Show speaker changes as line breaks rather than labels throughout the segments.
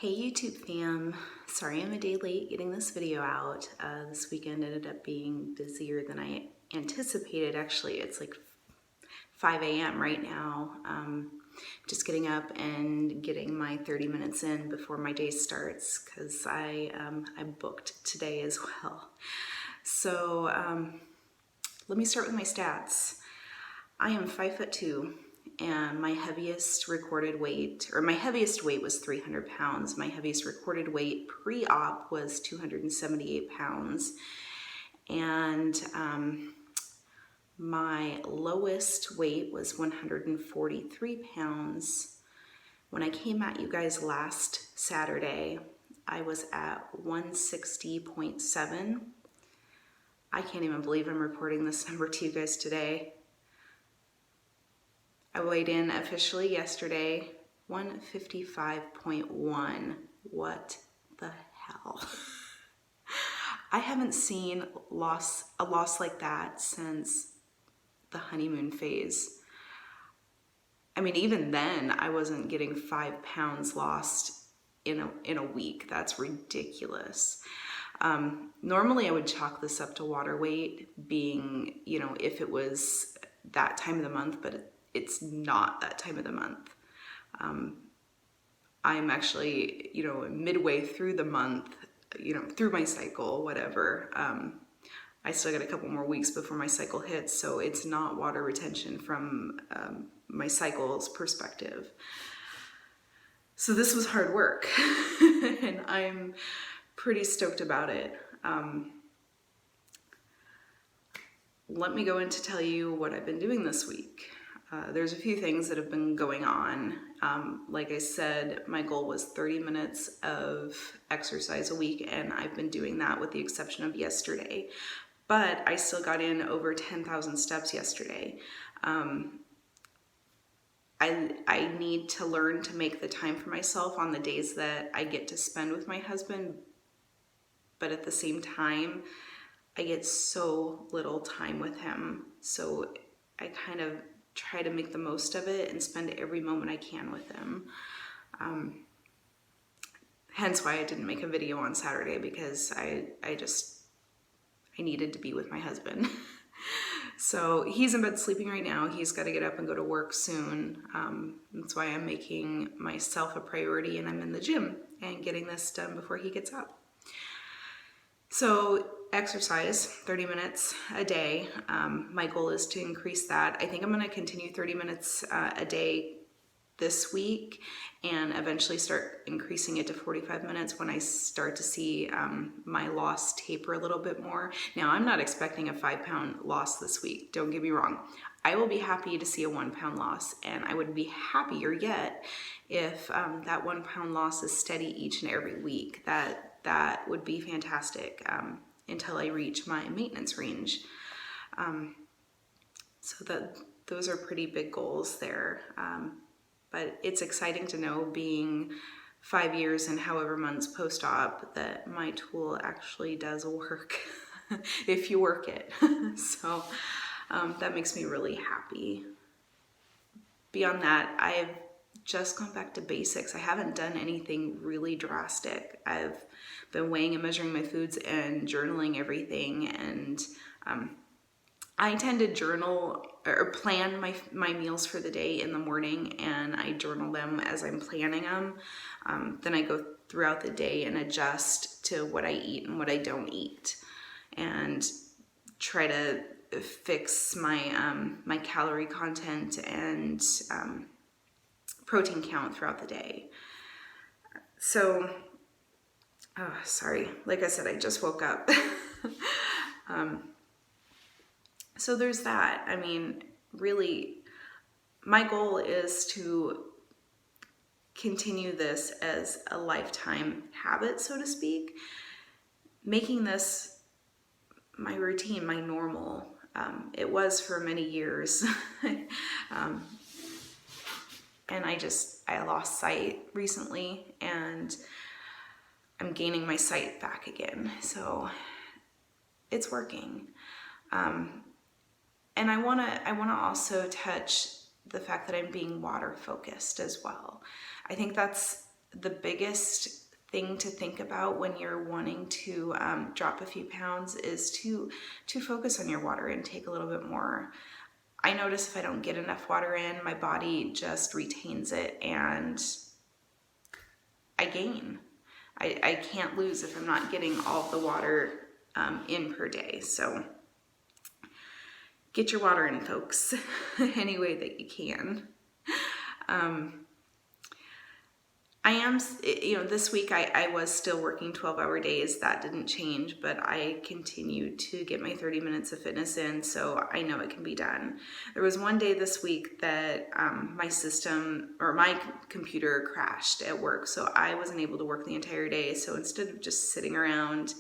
Hey YouTube fam, sorry I'm a day late getting this video out. This weekend ended up being busier than I anticipated. Actually, it's like 5 a.m. right now. Just getting up and getting my 30 minutes in before my day starts because I booked today as well. So let me start with my stats. I am 5'2". And my heaviest recorded weight, or my heaviest weight was 300 pounds. My heaviest recorded weight pre-op was 278 pounds. And my lowest weight was 143 pounds. When I came at you guys last Saturday, I was at 160.7. I can't even believe I'm reporting this number to you guys today. I weighed in officially yesterday, 155.1. What the hell? I haven't seen a loss like that since the honeymoon phase. I mean, even then, I wasn't getting 5 pounds lost in a week. That's ridiculous. Normally, I would chalk this up to water weight being, if it was that time of the month, but it's not that time of the month. I'm actually, midway through the month, through my cycle, whatever. I still got a couple more weeks before my cycle hits, so it's not water retention from my cycle's perspective. So this was hard work, and I'm pretty stoked about it. Let me go in to tell you what I've been doing this week. There's a few things that have been going on. Like I said, my goal was 30 minutes of exercise a week, and I've been doing that with the exception of yesterday. But I still got in over 10,000 steps yesterday. I need to learn to make the time for myself on the days that I get to spend with my husband, but at the same time, I get so little time with him. So I kind of try to make the most of it and spend every moment I can with him. Hence why I didn't make a video on Saturday, because I needed to be with my husband. So he's in bed sleeping right now. He's got to get up and go to work soon. That's why I'm making myself a priority, and I'm in the gym and getting this done before he gets up. So exercise, 30 minutes a day. My goal is to increase that. I think I'm going to continue 30 minutes a day this week and eventually start increasing it to 45 minutes when I start to see my loss taper a little bit more. Now, I'm not expecting a 5-pound loss this week. Don't get me wrong. I will be happy to see a 1-pound loss, and I would be happier yet if that 1-pound loss is steady each and every week. That would be fantastic until I reach my maintenance range. So those are pretty big goals there. But it's exciting to know, being 5 years and however months post-op, that my tool actually does work if you work it. So that makes me really happy. Beyond that, I've just gone back to basics. I haven't done anything really drastic. I've been weighing and measuring my foods and journaling everything, and I tend to journal or plan my meals for the day in the morning, and I journal them as I'm planning them. Then I go throughout the day and adjust to what I eat and what I don't eat, and try to fix my my calorie content and protein count throughout the day. So, sorry, like I said, I just woke up. So there's that. I mean, really, my goal is to continue this as a lifetime habit, so to speak, making this my routine, my normal. It was for many years. And I lost sight recently, and I'm gaining my sight back again. So it's working. And I wanna also touch the fact that I'm being water focused as well. I think that's the biggest thing to think about when you're wanting to drop a few pounds is to focus on your water intake a little bit more. I notice if I don't get enough water in, my body just retains it and I gain. I can't lose if I'm not getting all the water in per day. So get your water in, folks, any way that you can. I am, this week I was still working 12-hour days. That didn't change, but I continued to get my 30 minutes of fitness in, so I know it can be done. There was one day this week that my system, or my computer crashed at work, so I wasn't able to work the entire day. So instead of just sitting around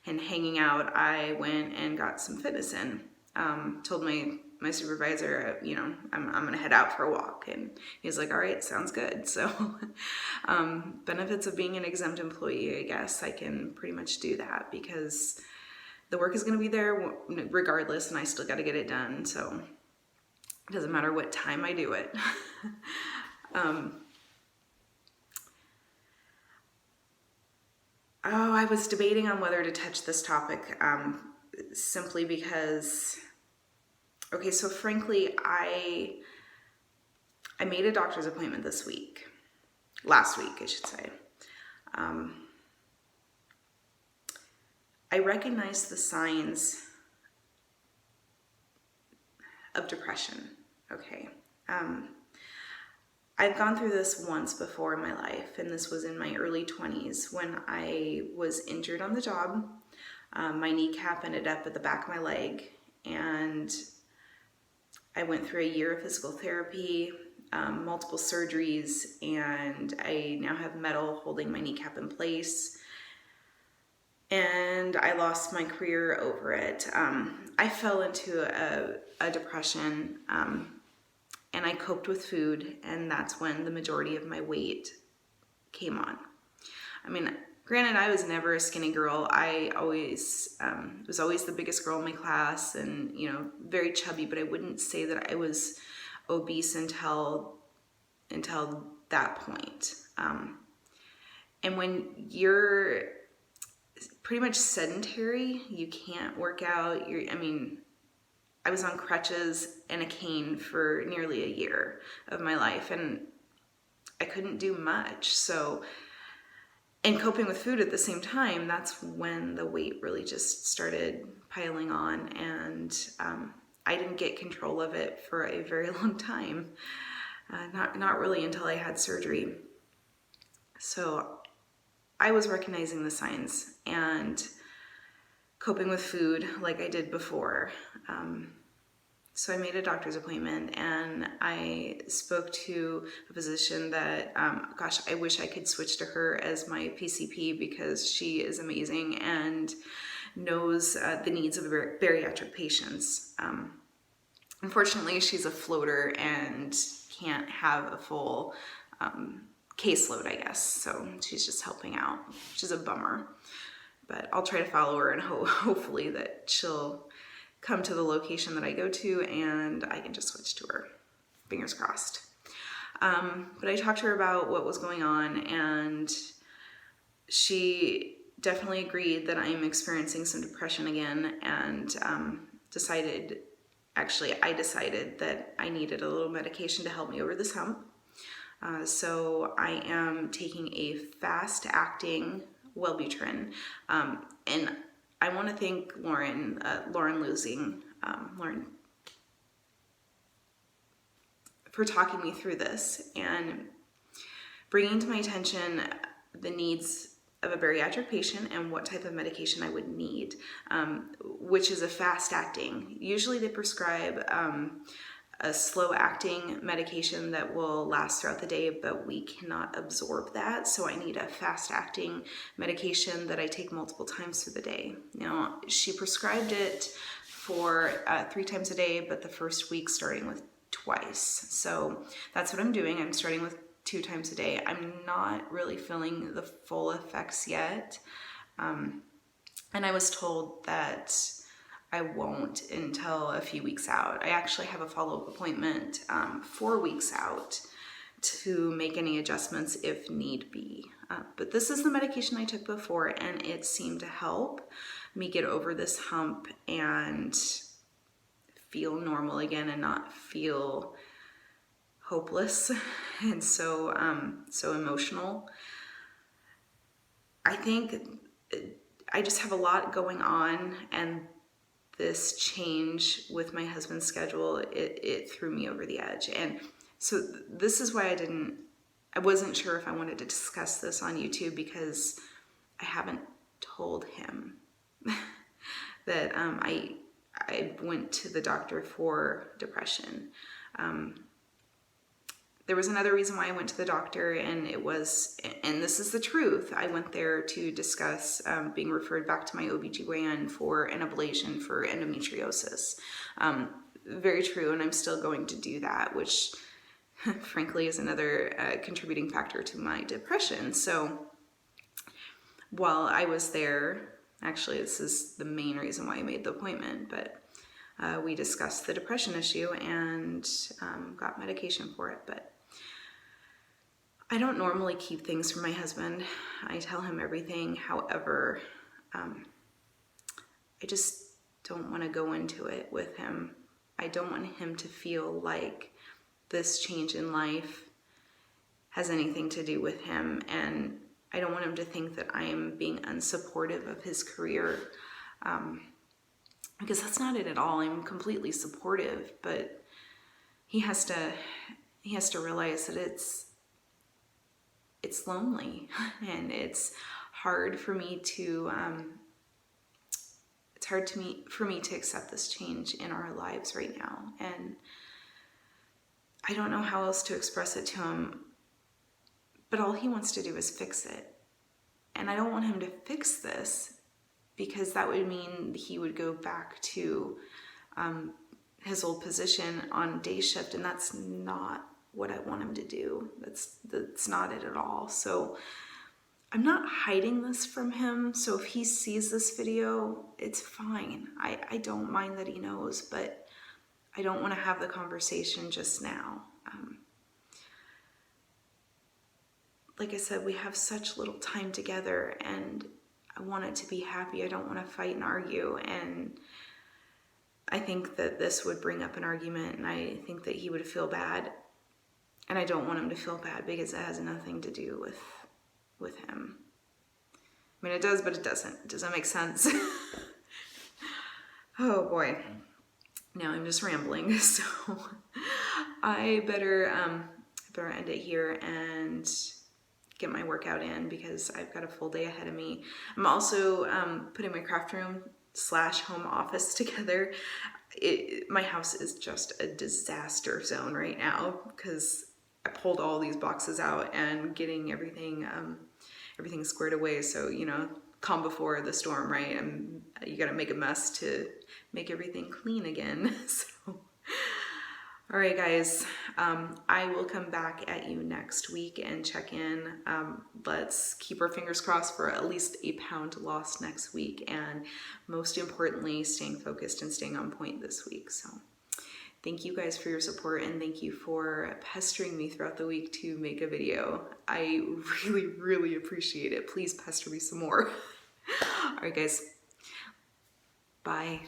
and hanging out, I went and got some fitness in. Told my supervisor, I'm going to head out for a walk. And he was like, all right, sounds good. So benefits of being an exempt employee, I guess I can pretty much do that because the work is going to be there regardless, and I still got to get it done. So it doesn't matter what time I do it. I was debating on whether to touch this topic simply because, okay, so frankly, I made a doctor's appointment last week, I should say. I recognized the signs of depression, okay? I've gone through this once before in my life, and this was in my early 20s when I was injured on the job. My kneecap ended up at the back of my leg, and I went through a year of physical therapy, multiple surgeries, and I now have metal holding my kneecap in place. And I lost my career over it. I fell into a depression, and I coped with food, and that's when the majority of my weight came on. I mean, granted, I was never a skinny girl. I always was always the biggest girl in my class, and very chubby. But I wouldn't say that I was obese until that point. And when you're pretty much sedentary, you can't work out. I was on crutches and a cane for nearly a year of my life, and I couldn't do much. So, and coping with food at the same time, that's when the weight really just started piling on, and I didn't get control of it for a very long time. Not really until I had surgery. So I was recognizing the signs and coping with food like I did before. So I made a doctor's appointment, and I spoke to a physician that, I wish I could switch to her as my PCP because she is amazing and knows the needs of bariatric patients. Unfortunately, she's a floater and can't have a full caseload, I guess. So she's just helping out, which is a bummer. But I'll try to follow her, and hopefully that she'll come to the location that I go to and I can just switch to her. Fingers crossed. But I talked to her about what was going on, and she definitely agreed that I'm experiencing some depression again, and I decided that I needed a little medication to help me over this hump. So I am taking a fast-acting Wellbutrin, and I want to thank Lauren for talking me through this and bringing to my attention the needs of a bariatric patient and what type of medication I would need, which is a fast-acting. Usually they prescribe a slow-acting medication that will last throughout the day, but we cannot absorb that, so I need a fast-acting medication that I take multiple times through the day. Now, she prescribed it for 3 times a day, but the first week starting with twice. So that's what I'm doing. I'm starting with 2 times a day. I'm not really feeling the full effects yet, and I was told that I won't until a few weeks out. I actually have a follow-up appointment 4 weeks out to make any adjustments if need be. But this is the medication I took before, and it seemed to help me get over this hump and feel normal again and not feel hopeless and so emotional. I think I just have a lot going on, and this change with my husband's schedule, it threw me over the edge. And so this is why I wasn't sure if I wanted to discuss this on YouTube, because I haven't told him that I went to the doctor for depression. There was another reason why I went to the doctor, and this is the truth, I went there to discuss being referred back to my OBGYN for an ablation for endometriosis. Very true, and I'm still going to do that, which frankly is another contributing factor to my depression. So while I was there, actually this is the main reason why I made the appointment, but we discussed the depression issue and got medication for it. But I don't normally keep things from my husband. I tell him everything. However, I just don't want to go into it with him. I don't want him to feel like this change in life has anything to do with him, and I don't want him to think that I am being unsupportive of his career, because that's not it at all. I'm completely supportive, but he has to realize that it's lonely, and it's hard for me to accept this change in our lives right now, and I don't know how else to express it to him, but all he wants to do is fix it. And I don't want him to fix this, because that would mean he would go back to his old position on day shift, and that's not what I want him to do. That's not it at all. So I'm not hiding this from him. So if he sees this video, it's fine. I don't mind that he knows, but I don't want to have the conversation just now. Like I said, we have such little time together, and I want it to be happy. I don't want to fight and argue, and I think that this would bring up an argument, and I think that he would feel bad, and I don't want him to feel bad, because it has nothing to do with him. I mean, it does, but it doesn't. Does that make sense? Oh boy. Now I'm just rambling, so I better end it here and get my workout in, because I've got a full day ahead of me. I'm also putting my craft room / home office together. My house is just a disaster zone right now, because I pulled all these boxes out and getting everything squared away. So, calm before the storm, right? You gotta make a mess to make everything clean again. So, all right, guys, I will come back at you next week and check in. Let's keep our fingers crossed for at least a pound loss next week, and most importantly, staying focused and staying on point this week. So thank you guys for your support, and thank you for pestering me throughout the week to make a video. I really, really appreciate it. Please pester me some more. All right, guys. Bye.